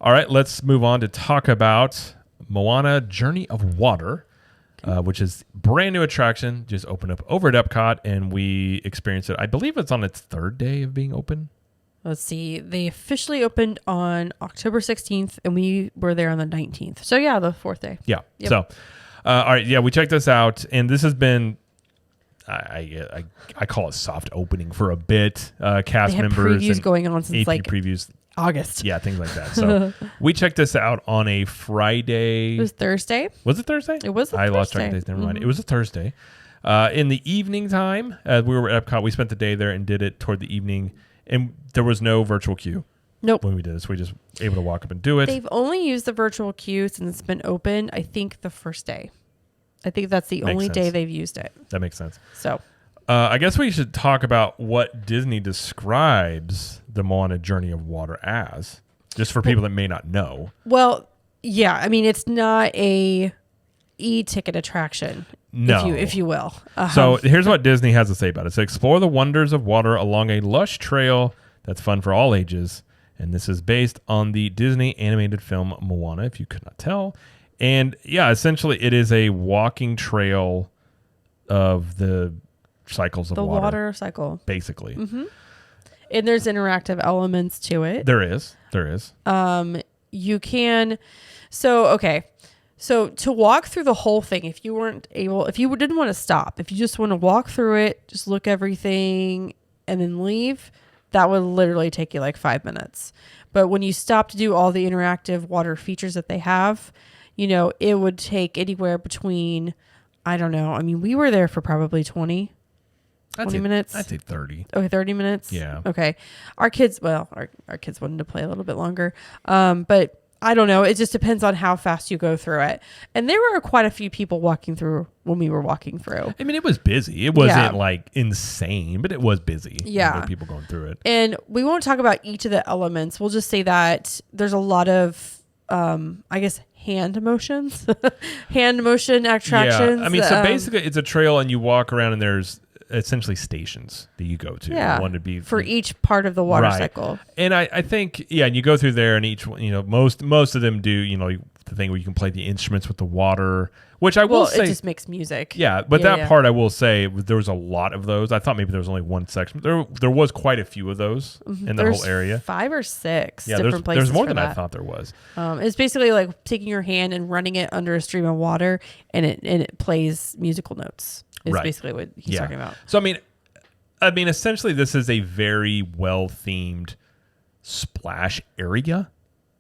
All right, let's move on to talk about Moana Journey of Water, which is brand new attraction. Just opened up over at Epcot, and we experienced it. I believe it's on its third day of being open. Let's see. They officially opened on October 16th, and we were there on the 19th. So, yeah, the fourth day. Yeah. Yep. So, all right. Yeah, we checked this out, and this has been, I call it soft opening for a bit. Cast they had members. previews going on since AP previews. August. Yeah, things like that. So, we checked this out on a Friday. It was Thursday. Was it Thursday? It was I lost track of days. Never mind. It was a Thursday. In the evening time, as we were at Epcot, we spent the day there and did it toward the evening. And there was no virtual queue. Nope. When we did this, we just able to walk up and do it. They've only used the virtual queue since it's been open, I think, the first day. I think that's the only day they've used it. That makes sense. So, I guess we should talk about what Disney describes the Moana Journey of Water as, just for people that may not know. Well, yeah. I mean, it's not a e-ticket attraction. No. If you will. So here's what Disney has to say about it. It's explore the wonders of water along a lush trail that's fun for all ages. And this is based on the Disney animated film Moana, if you could not tell. And yeah, essentially it is a walking trail of the cycles of the water. water cycle. Basically. Mm-hmm. And there's interactive elements to it. There is. You can... So to walk through the whole thing, if you didn't want to stop, if you just want to walk through it, just look everything and then leave, that would literally take you like 5 minutes. But when you stop to do all the interactive water features that they have, it would take anywhere between, I don't know. I mean, we were there for probably 20 minutes. I'd say 30. Okay, 30 minutes? Yeah. Okay. Our kids wanted to play a little bit longer. But I don't know. It just depends on how fast you go through it. And there were quite a few people walking through when we were walking through. I mean, it was busy. It wasn't like insane, but it was busy. Yeah. There were people going through it. And we won't talk about each of the elements. We'll just say that there's a lot of, hand motion attractions. Yeah. I mean, so basically it's a trail and you walk around and there's essentially stations that you go to. Yeah. One to be for each part of the water cycle. And I think, and you go through there and each one, most of them do, the thing where you can play the instruments with the water, which I will say. It just makes music. Yeah. But part I will say there was a lot of those. I thought maybe there was only one section. There was quite a few of those in the whole area. 5 or 6 different places. There's more than I thought there was. It's basically like taking your hand and running it under a stream of water and it plays musical notes. Is basically what he's talking about. So I mean, essentially, this is a very well themed splash area.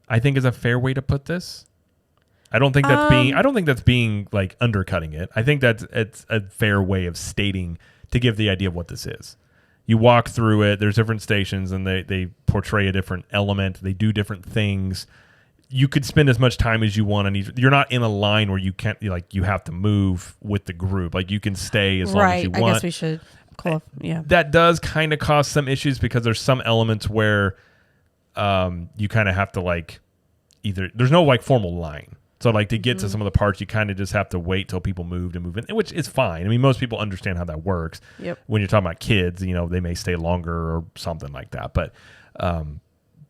I think is a fair way to put this. I don't think that's being like undercutting it. I think it's a fair way of stating to give the idea of what this is. You walk through it. There's different stations, and they portray a different element. They do different things. You could spend as much time as you want on each. You're not in a line where you can't you have to move with the group. Like you can stay as long as you want. I guess we should call. Yeah. That does kind of cause some issues because there's some elements where you kind of have to there's no formal line. So to get to some of the parts, you kind of just have to wait till people move in, which is fine. I mean, most people understand how that works. Yep. When you're talking about kids, they may stay longer or something like that. But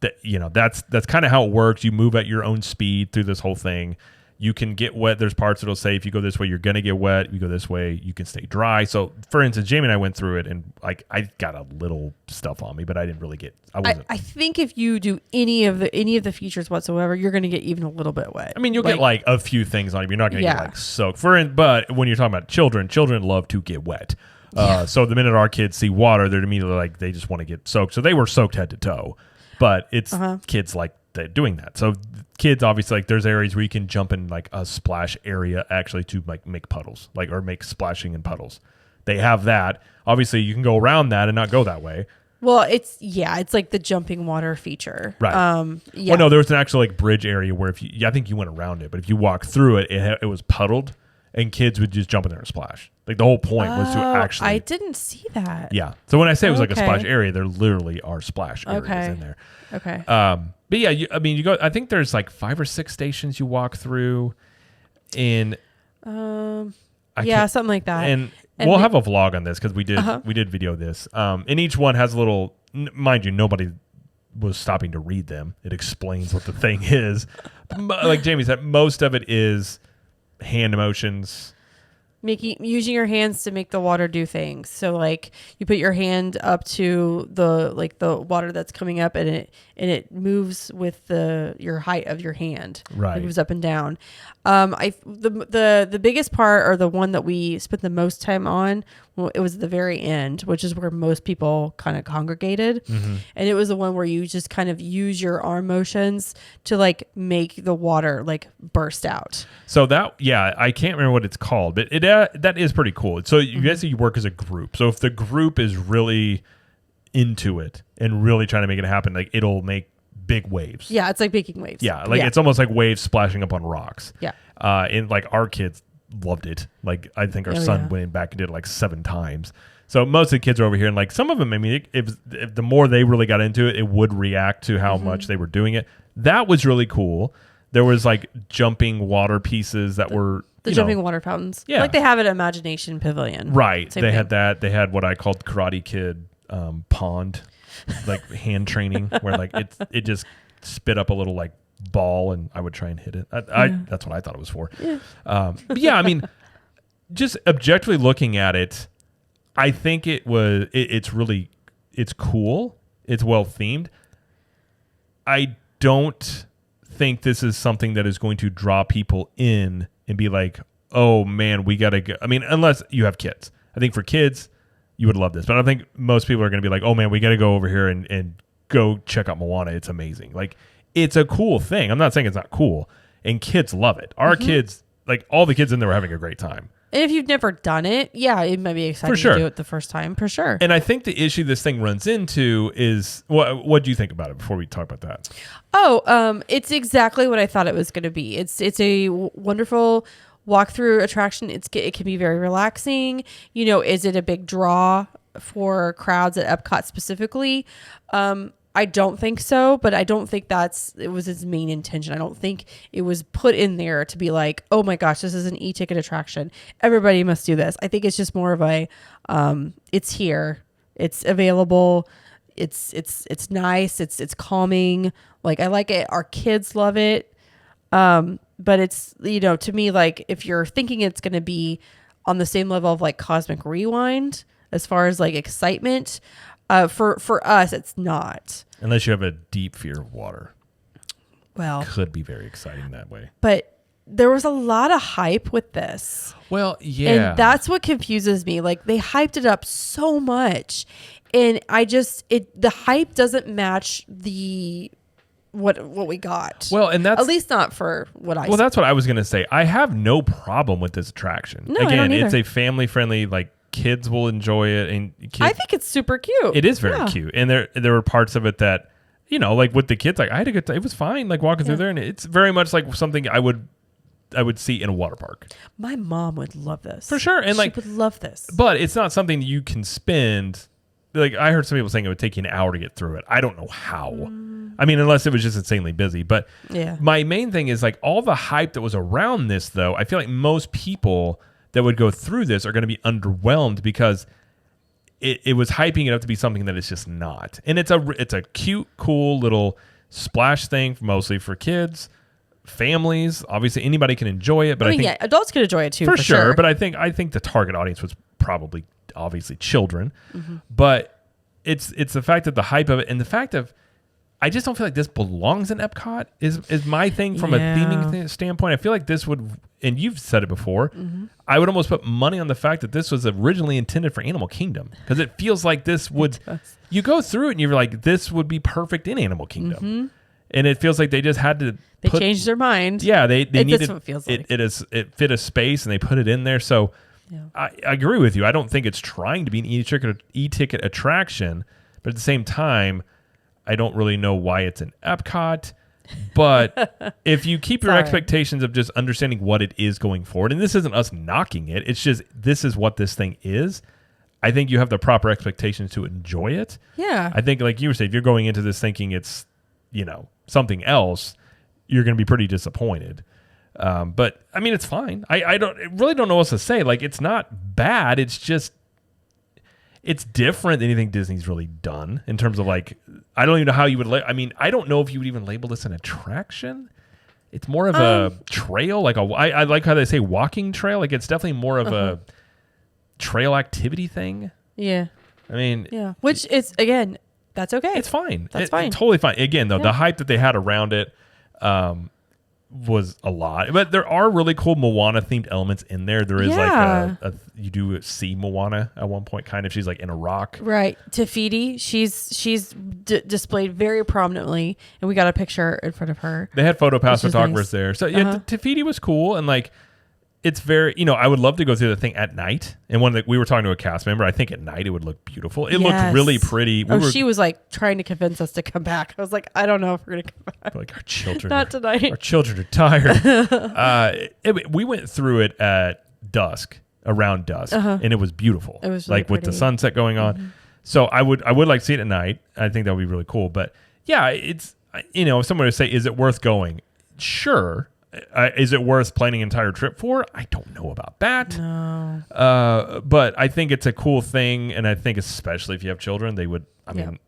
that's kind of how it works. You move at your own speed through this whole thing. You can get wet. There's parts that'll say if you go this way, you're going to get wet. If you go this way, you can stay dry. So, for instance, Jamie and I went through it, and I got a little stuff on me, but I didn't really get. I think if you do any of the features whatsoever, you're going to get even a little bit wet. I mean, you'll get a few things on you. You're not going to get soaked. But when you're talking about children love to get wet. So the minute our kids see water, they're immediately they just want to get soaked. So they were soaked head to toe. But it's kids doing that. So kids, obviously, there's areas where you can jump in a splash area actually to make puddles, or make splashing in puddles. They have that. Obviously, you can go around that and not go that way. Well, it's like the jumping water feature. Right. Well, no, there was an actual bridge area where I think you went around it, but if you walk through it, it was puddled and kids would just jump in there and splash. The whole point was to actually. I didn't see that. Yeah. So when I say it was a splash area, there literally are splash areas in there. Okay. But yeah, you go. I think there's 5 or 6 stations you walk through. Something like that. And we'll have a vlog on this because we did video this. And each one has a little. Mind you, nobody was stopping to read them. It explains what the thing is. Like Jamie said, most of it is hand motions. Using your hands to make the water do things. So like you put your hand up to the water that's coming up, and it moves with your height of your hand. Right. It moves up and down. The biggest part, or the one that we spent the most time on, well, it was the very end, which is where most people kind of congregated. Mm-hmm. And it was the one where you just kind of use your arm motions to like make the water like burst out. So I can't remember what it's called, but that is pretty cool. So you guys, you work as a group. So if the group is really into it and really trying to make it happen, like it'll make big waves. Yeah, it's like making waves. Yeah, like it's almost like waves splashing up on rocks. Yeah. And like our kids loved it. Like I think our son went back and did it like 7 times. So most of the kids are over here, and like some of them, I mean, if the more they really got into it, it would react to how much they were doing it. That was really cool. There was like jumping water pieces that were the jumping water fountains. Yeah, like they have at Imagination Pavilion. Right. Same they thing. had that. They had what I called Karate Kid pond, like hand training, where like it just spit up a little like ball, and I would try and hit it. That's what I thought it was for. Yeah. But yeah, I mean, just objectively looking at it, I think it's cool. It's well themed. I don't think this is something that is going to draw people in and be like, oh man, we gotta go. I mean, unless you have kids. I think for kids, you would love this. But I don't think most people are going to be like, oh man, we got to go over here and go check out Moana. It's amazing. Like, it's a cool thing. I'm not saying it's not cool. And kids love it. Our kids, like all the kids in there were having a great time. And if you've never done it, yeah, it might be exciting to do it the first time, for sure. And I think the issue this thing runs into is, what do you think about it before we talk about that? Oh, it's exactly what I thought it was going to be. It's a wonderful walkthrough attraction. It can be very relaxing. You know, is it a big draw for crowds at Epcot specifically? I don't think so, but I don't think it was its main intention. I don't think it was put in there to be like, oh my gosh, this is an e-ticket attraction, everybody must do this. I think it's just more of a, it's here, it's available, it's nice, it's calming. Like, I like it. Our kids love it. But it's, you know, to me, like, if you're thinking it's going to be on the same level of like Cosmic Rewind as far as like excitement, for us, it's not. Unless you have a deep fear of water. Well, could be very exciting that way. But there was a lot of hype with this. Well, yeah. And that's what confuses me. Like, they hyped it up so much. And the hype doesn't match what we got. Well, and that's at least not for what I. Well, that's what I was going to say. I have no problem with this attraction. No, again, I don't either. it's a family friendly, like, kids will enjoy it, and I think it's super cute. It is very cute, and there were parts of it that, you know, like with the kids, like I had a good time. It was fine, like walking through there, and it's very much like something I would see in a water park. My mom would love this for sure, and she would love this. But it's not something you can spend. Like, I heard some people saying it would take you an hour to get through it. I don't know how. I mean, unless it was just insanely busy. But my main thing is like all the hype that was around this, though. I feel like most people that would go through this are going to be underwhelmed because it was hyping it up to be something that it's just not. And it's a cute, cool little splash thing, mostly for kids, families. Obviously, anybody can enjoy it, but I think adults can enjoy it too, for sure. But I think the target audience was probably obviously children. But it's the fact that the hype of it, and the fact of, I just don't feel like this belongs in Epcot is my thing from a theming standpoint. I feel like this would, and you've said it before, I would almost put money on the fact that this was originally intended for Animal Kingdom, because it feels like this would, you go through it and you're like, this would be perfect in Animal Kingdom. And it feels like they just had to changed their mind. Yeah, they needed, that's what it feels like. It fit a space and they put it in there. So I agree with you. I don't think it's trying to be an e-ticket attraction, but at the same time, I don't really know why it's in Epcot. But if you keep your expectations of just understanding what it is going forward, and this isn't us knocking it, it's just this is what this thing is, I think you have the proper expectations to enjoy it. Yeah. I think, like you were saying, if you're going into this thinking it's, you know, something else, you're going to be pretty disappointed. But I mean, it's fine. I really don't know what else to say. Like, it's not bad. It's just, it's different than anything Disney's really done in terms of like, I don't even know how you would, I don't know if you would even label this an attraction. It's more of a trail, like I like how they say walking trail. Like it's definitely more of a trail activity thing. Yeah. I mean, yeah. Which is, again, that's okay. It's fine. That's fine. It's totally fine. Again, though, the hype that they had around it was a lot. But there are really cool Moana themed elements in there. There is like you do see Moana at one point, kind of. She's like in a rock. Right. Tafiti, she's displayed very prominently, and we got a picture in front of her. They had PhotoPass photographers nice. there. So yeah, Tafiti was cool. And like, it's very, I would love to go through the thing at night. And we were talking to a cast member, I think at night it would look beautiful. It looked really pretty. She was like trying to convince us to come back. I was like, I don't know if we're going to come back. Like our children. Not tonight. Our children are tired. We went through it at dusk, around dusk, and it was beautiful. It was really like with the sunset going on. Mm-hmm. So I would like to see it at night. I think that would be really cool. But yeah, it's, if someone would say, is it worth going? Sure. Is it worth planning an entire trip for? I don't know about that. No. But I think it's a cool thing, and I think especially if you have children, they would. I mean,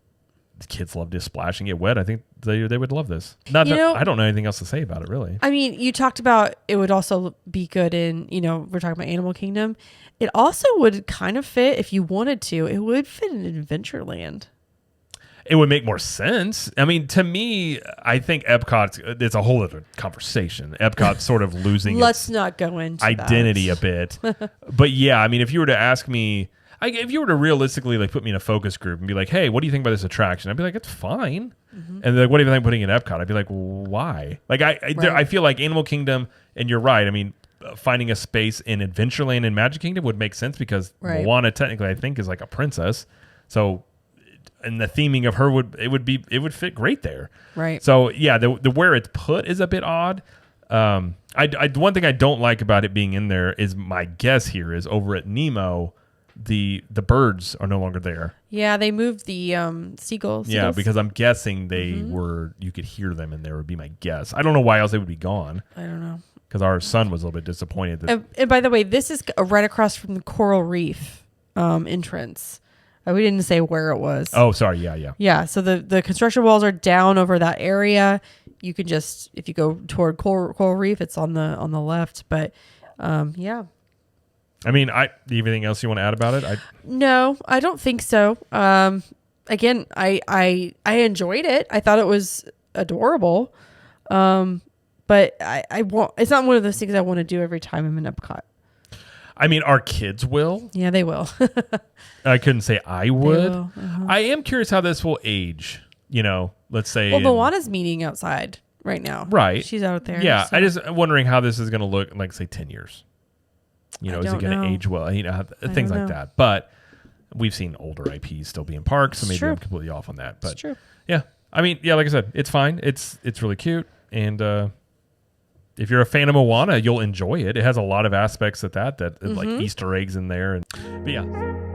the kids love just splashing, get wet. I think they would love this. Not that I don't know anything else to say about it, really. I mean, you talked about it would also be good in, we're talking about Animal Kingdom. It also would kind of fit, if you wanted to, it would fit in Adventureland. It would make more sense. I mean, to me, I think Epcot, it's a whole other conversation. Epcot's sort of losing Let's not go into identity a bit. But yeah, I mean, if you were to ask me, if you were to realistically like put me in a focus group and be like, hey, what do you think about this attraction? I'd be like, it's fine. Mm-hmm. And like, what do you think putting in Epcot? I'd be like, why? Like, I feel like Animal Kingdom, and you're right. I mean, finding a space in Adventureland and Magic Kingdom would make sense because Moana technically, I think, is like a princess. So... and the theming of her would fit great there. Right. So yeah, the where it's put is a bit odd. One thing I don't like about it being in there is, my guess here is, over at Nemo, the birds are no longer there. Yeah, they moved the seagulls. Yeah, because I'm guessing they were, you could hear them in there, would be my guess. I don't know why else they would be gone. I don't know. Because our son was a little bit disappointed. And by the way, this is right across from the Coral Reef entrance. We didn't say where it was. Oh, sorry. Yeah. Yeah. So the construction walls are down over that area. You can just, if you go toward Coral Reef, it's on the left. But yeah. I mean, anything else you want to add about it? No, I don't think so. Again, I enjoyed it. I thought it was adorable. But I won't. It's not one of those things I want to do every time I'm in Epcot. I mean, our kids will. Yeah, they will. I couldn't say I would. I am curious how this will age. Let's say. Well, Moana's meeting outside right now. Right. She's out there. Yeah, so. I just wondering how this is going to look, like, say, 10 years. Is it going to age well? Things like that. But we've seen older IPs still be in parks, so maybe I'm completely off on that. But it's true. Yeah. I mean, yeah, like I said, it's fine. It's really cute. And if you're a fan of Moana, you'll enjoy it. It has a lot of aspects of that like Easter eggs in there. But yeah.